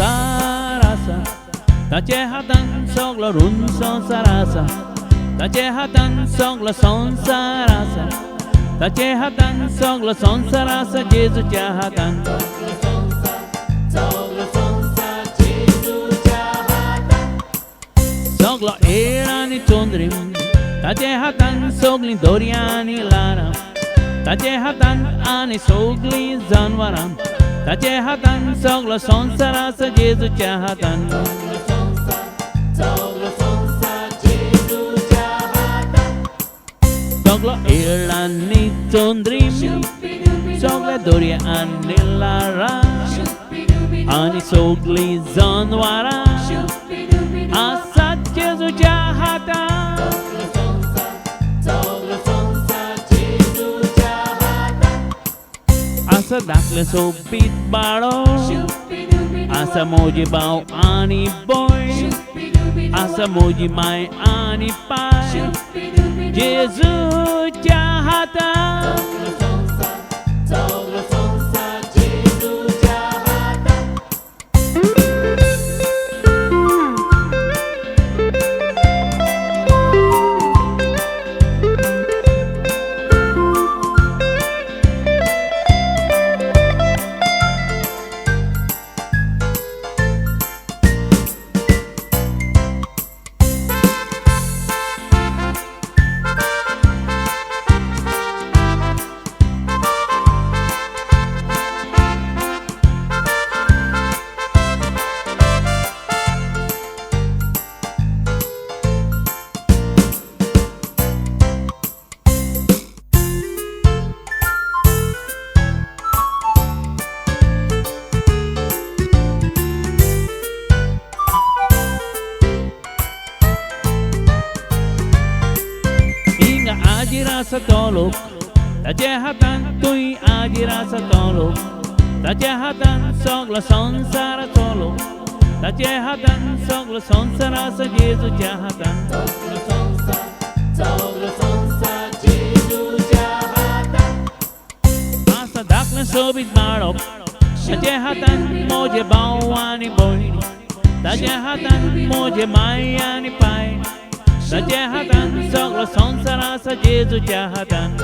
संसाराचा ताचे हातान सगळो ऋण संसार आसा ताचे हातान सगळो संसार आसा ताचे हातान सगळो संसार आसा जेजूच्या हातान सगळो येळ आनी चोंदरी ताचे हातान सगळीं दोर्यां आनी ल्हारां ताचे हातान आनी सगळीं जानवरां ताचे हातान सगळो संसार आसा जेजूच्या हातान सगळो येळ आनी चोंदरी सगळे दोर्या आनी ल्हारां आनी सगळीं जानवरां आसा जेजूच्या हातान आसा धाकले सोबीत बाळो आसा मोजी भाव आनी भयण आसा मोजी माय आनी पाय जेजूच्या हातान आजीर आसा तो लोक ताचे हातान तुय आजीर आसा तो लोक ताचे हातान सगळो संसार चलो ताचे हातान सगळो संसार आसा जेजूच्या हातान आसा धाकलें सोबीत बाळक ताचे हातान मोजे भाव आनी भयण ताचे हातान मोजे माय आनी पाय ताचे हातान सगळो संसार आसा जेजूच्या हातान